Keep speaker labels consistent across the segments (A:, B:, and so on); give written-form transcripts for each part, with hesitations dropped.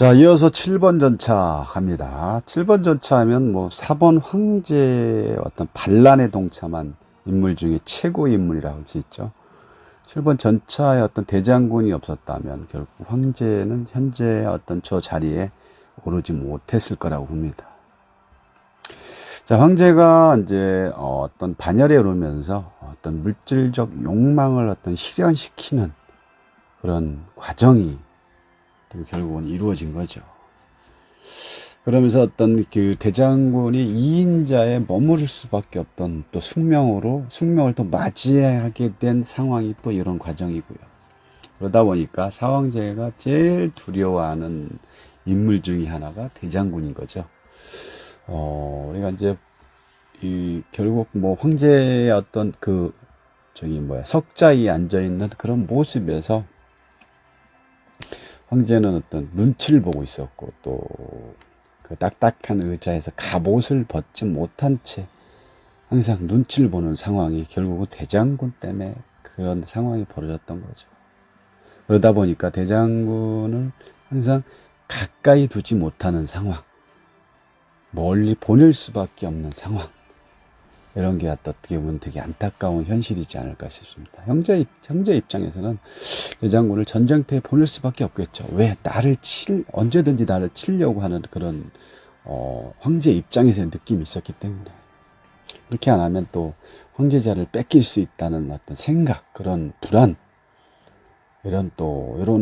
A: 자, 이어서 7번 전차 갑니다. 7번 전차 하면 뭐 4번 황제의 어떤 반란에 동참한 인물 중에 최고 인물이라고 할 수 있죠. 7번 전차의 어떤 대장군이 없었다면 결국 황제는 현재 어떤 저 자리에 오르지 못했을 거라고 봅니다. 자, 황제가 이제 어떤 반열에 오르면서 어떤 물질적 욕망을 어떤 실현시키는 그런 과정이 결국은 이루어진 거죠. 그러면서 어떤 그 대장군이 2인자에 머무를 수밖에 없던 또 숙명을 또 맞이하게 된 상황이 또 이런 과정이고요. 그러다 보니까 사왕제가 제일 두려워하는 인물 중에 하나가 대장군인 거죠. 우리가 이제 결국 뭐 황제의 어떤 석자에 앉아 있는 그런 모습에서 황제는 어떤 눈치를 보고 있었고 또 그 딱딱한 의자에서 갑옷을 벗지 못한 채 항상 눈치를 보는 상황이 결국은 대장군 때문에 그런 상황이 벌어졌던 거죠. 그러다 보니까 대장군을 항상 가까이 두지 못하는 상황, 멀리 보낼 수밖에 없는 상황, 이런 게 어떻게 보면 되게 안타까운 현실이지 않을까 싶습니다. 형제 입장에서는 대장군을 전쟁터에 보낼 수밖에 없겠죠. 왜? 언제든지 나를 치려고 하는 그런, 황제 입장에서의 느낌이 있었기 때문에. 그렇게 안 하면 또 황제자를 뺏길 수 있다는 어떤 생각, 그런 불안, 이런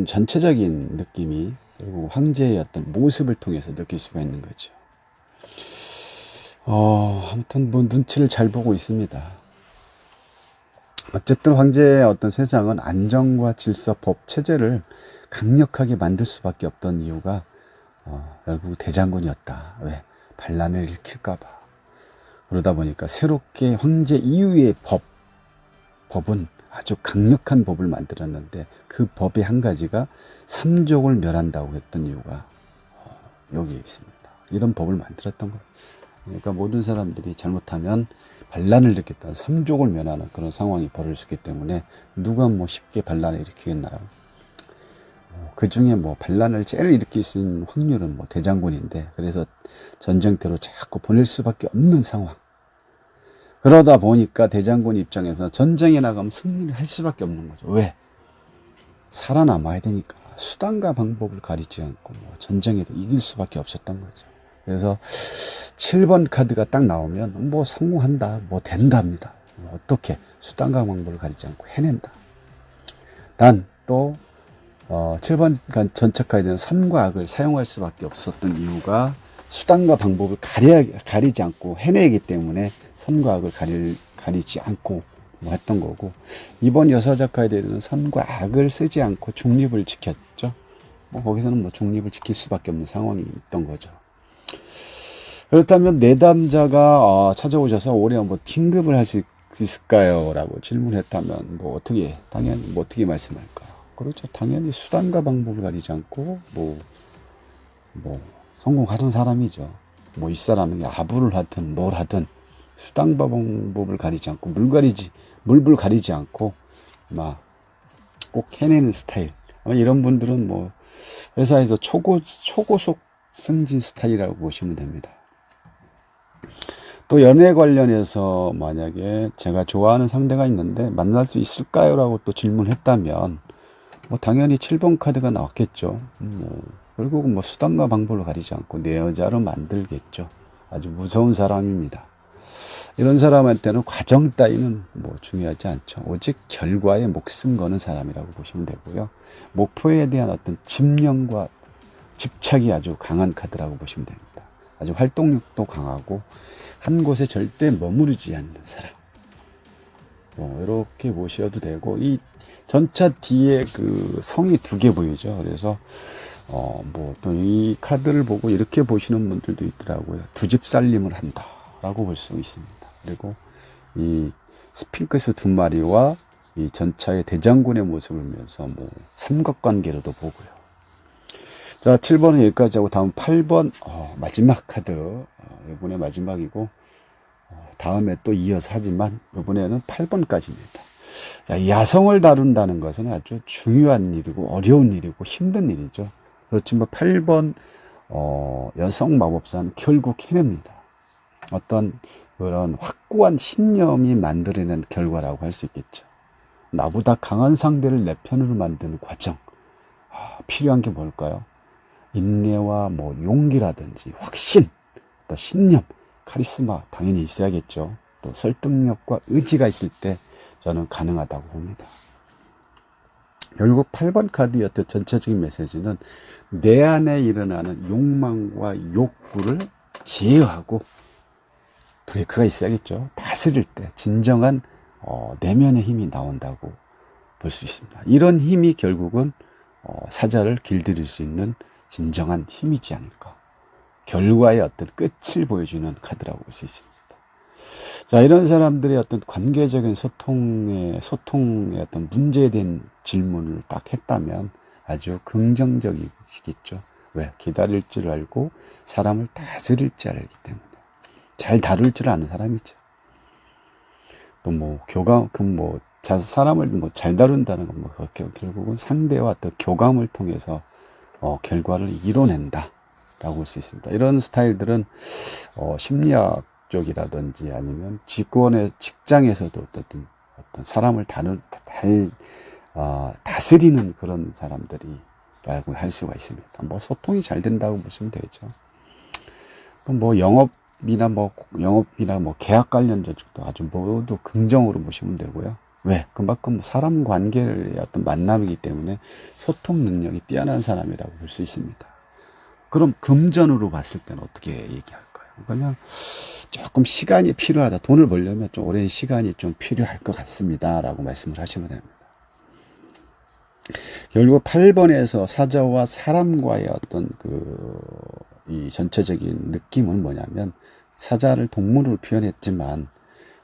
A: 전체적인 느낌이 결국 황제의 어떤 모습을 통해서 느낄 수가 있는 거죠. 아무튼 뭐 눈치를 잘 보고 있습니다. 어쨌든 황제의 어떤 세상은 안정과 질서, 법, 체제를 강력하게 만들 수밖에 없던 이유가 결국 대장군이었다. 왜? 반란을 일으킬까봐. 그러다 보니까 새롭게 황제 이후의 법은 아주 강력한 법을 만들었는데 그 법의 한 가지가 삼족을 멸한다고 했던 이유가 여기에 있습니다. 이런 법을 만들었던 거예요. 그러니까 모든 사람들이 잘못하면 반란을 일으켰다. 삼족을 멸하는 그런 상황이 벌어질 수 있기 때문에 누가 뭐 쉽게 반란을 일으키겠나요? 그 중에 뭐 반란을 제일 일으킬 수 있는 확률은 뭐 대장군인데, 그래서 전쟁터로 자꾸 보낼 수밖에 없는 상황. 그러다 보니까 대장군 입장에서 전쟁에 나가면 승리를 할 수밖에 없는 거죠. 왜? 살아남아야 되니까 수단과 방법을 가리지 않고 뭐 전쟁에도 이길 수밖에 없었던 거죠. 그래서 7번 카드가 딱 나오면 뭐 성공한다, 뭐 된답니다. 어떻게 수단과 방법을 가리지 않고 해낸다. 단 또 7번 전차 카드는 선과 악을 사용할 수밖에 없었던 이유가 수단과 방법을 가리지 않고 해내기 때문에 선과 악을 가리지 않고 뭐 했던 거고, 이번 여사자 카드에는 선과 악을 쓰지 않고 중립을 지켰죠. 뭐 거기서는 뭐 중립을 지킬 수밖에 없는 상황이 있던 거죠. 그렇다면 내담자가 찾아오셔서 올해 뭐 진급을 하실 수 있을까요? 라고 질문했다면 뭐 어떻게 말씀할까요? 그렇죠. 당연히 수단과 방법을 가리지 않고 뭐 성공하던 사람이죠. 뭐 이 사람이 아부를 하든 뭘 하든 수단과 방법을 가리지 않고 물불 가리지 않고 막 꼭 해내는 스타일. 아마 이런 분들은 뭐 회사에서 초고속 승진 스타일이라고 보시면 됩니다. 또 연애 관련해서 만약에 제가 좋아하는 상대가 있는데 만날 수 있을까요? 라고 또 질문했다면 뭐 당연히 7번 카드가 나왔겠죠. 결국은 뭐 수단과 방법을 가리지 않고 내 여자로 만들겠죠. 아주 무서운 사람입니다. 이런 사람한테는 과정 따위는 뭐 중요하지 않죠. 오직 결과에 목숨 거는 사람이라고 보시면 되고요. 목표에 대한 어떤 집념과 집착이 아주 강한 카드라고 보시면 됩니다. 아주 활동력도 강하고 한 곳에 절대 머무르지 않는 사람. 이렇게 보셔도 되고, 이 전차 뒤에 그 성이 2개 보이죠. 그래서 뭐 또 이 카드를 보고 이렇게 보시는 분들도 있더라고요. 2집 살림을 한다라고 볼 수 있습니다. 그리고 이 스핑크스 2마리와 이 전차의 대장군의 모습을 보면서 뭐 삼각관계로도 보고요. 자, 7번은 여기까지 하고 다음 8번 마지막 카드, 이번에 마지막이고 다음에 또 이어서 하지만 이번에는 8번까지입니다. 자, 야성을 다룬다는 것은 아주 중요한 일이고 어려운 일이고 힘든 일이죠. 그렇지만 8번 여성 마법사는 결국 해냅니다. 어떤 그런 확고한 신념이 만들어낸 결과라고 할 수 있겠죠. 나보다 강한 상대를 내 편으로 만드는 과정. 필요한 게 뭘까요? 인내와 뭐 용기라든지 확신, 또 신념, 카리스마 당연히 있어야겠죠. 또 설득력과 의지가 있을 때 저는 가능하다고 봅니다. 결국 8번 카드의 어떤 전체적인 메시지는 내 안에 일어나는 욕망과 욕구를 제어하고 브레이크가 있어야겠죠. 다스릴 때 진정한 내면의 힘이 나온다고 볼 수 있습니다. 이런 힘이 결국은 사자를 길들일 수 있는 진정한 힘이지 않을까. 결과의 어떤 끝을 보여주는 카드라고 볼 수 있습니다. 자, 이런 사람들의 어떤 관계적인 소통의 어떤 문제에 대한 질문을 딱 했다면 아주 긍정적이시겠죠. 왜? 기다릴 줄 알고 사람을 다스릴 줄 알기 때문에. 잘 다룰 줄 아는 사람이죠. 또 뭐 교감, 사람을 뭐 잘 다룬다는 건 뭐 결국은 상대와 어떤 교감을 통해서 결과를 이뤄낸다 라고 볼 수 있습니다. 이런 스타일들은 심리학 쪽이라든지 아니면 직장에서도 어떤 사람을 다스리는 그런 사람들이라고 할 수가 있습니다. 뭐 소통이 잘 된다고 보시면 되죠. 또 뭐 영업이나 뭐 계약 관련된 쪽도 아주 모두 긍정으로 보시면 되고요. 왜? 그만큼 사람 관계의 어떤 만남이기 때문에 소통 능력이 뛰어난 사람이라고 볼 수 있습니다. 그럼 금전으로 봤을 때는 어떻게 얘기할까요? 그냥 조금 시간이 필요하다. 돈을 벌려면 좀 오랜 시간이 좀 필요할 것 같습니다. 라고 말씀을 하시면 됩니다. 결국 8번에서 사자와 사람과의 어떤 이 전체적인 느낌은 뭐냐면 사자를 동물로 표현했지만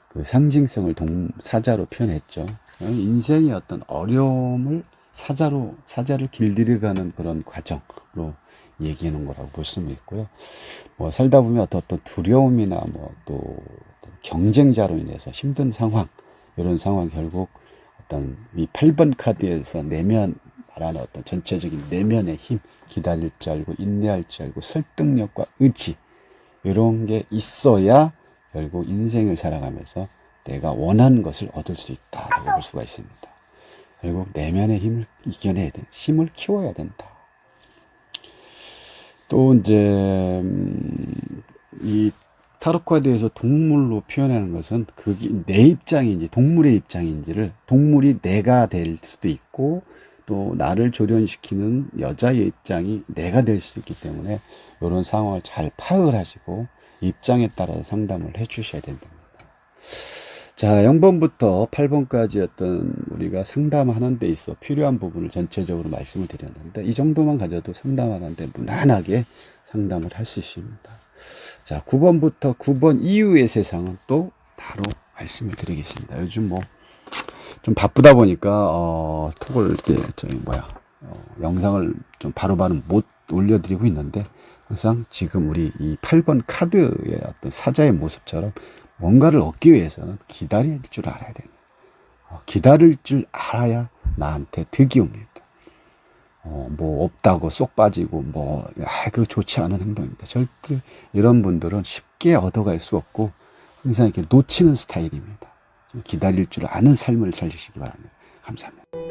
A: 그 상징성을 사자로 표현했죠. 인생의 어떤 어려움을 사자를 길들여가는 그런 과정으로 얘기하는 거라고 볼 수는 있고요. 뭐 살다 보면 어떤 두려움이나 뭐 또 경쟁자로 인해서 힘든 상황, 이런 상황 결국 어떤 이 8번 카드에서 말하는 어떤 전체적인 내면의 힘, 기다릴 줄 알고 인내할 줄 알고 설득력과 의지, 이런 게 있어야 결국 인생을 살아가면서 내가 원하는 것을 얻을 수 있다라고 볼 수가 있습니다. 결국 내면의 힘을 이겨내야 된다. 힘을 키워야 된다. 또 이제 이 타로 카드에서 동물로 표현하는 것은 그게 내 입장인지 동물의 입장인지를, 동물이 내가 될 수도 있고 또 나를 조련시키는 여자의 입장이 내가 될 수 있기 때문에 이런 상황을 잘 파악을 하시고 입장에 따라서 상담을 해 주셔야 된답니다. 자, 0번부터 8번까지 어떤 우리가 상담하는 데 있어 필요한 부분을 전체적으로 말씀을 드렸는데 이 정도만 가져도 상담하는데 무난하게 상담을 할 수 있습니다. 자, 9번부터 9번 이후의 세상은 또 바로 말씀을 드리겠습니다. 요즘 뭐 좀 바쁘다 보니까 톡을 이렇게 영상을 좀 바로바로 못 올려드리고 있는데 항상 지금 우리 이 8번 카드의 어떤 사자의 모습처럼 뭔가를 얻기 위해서는 기다릴 줄 알아야 됩니다. 기다릴 줄 알아야 나한테 득이 옵니다. 뭐 없다고 쏙 빠지고 그거 좋지 않은 행동입니다. 절대 이런 분들은 쉽게 얻어갈 수 없고 항상 이렇게 놓치는 스타일입니다. 좀 기다릴 줄 아는 삶을 살시기 바랍니다. 감사합니다.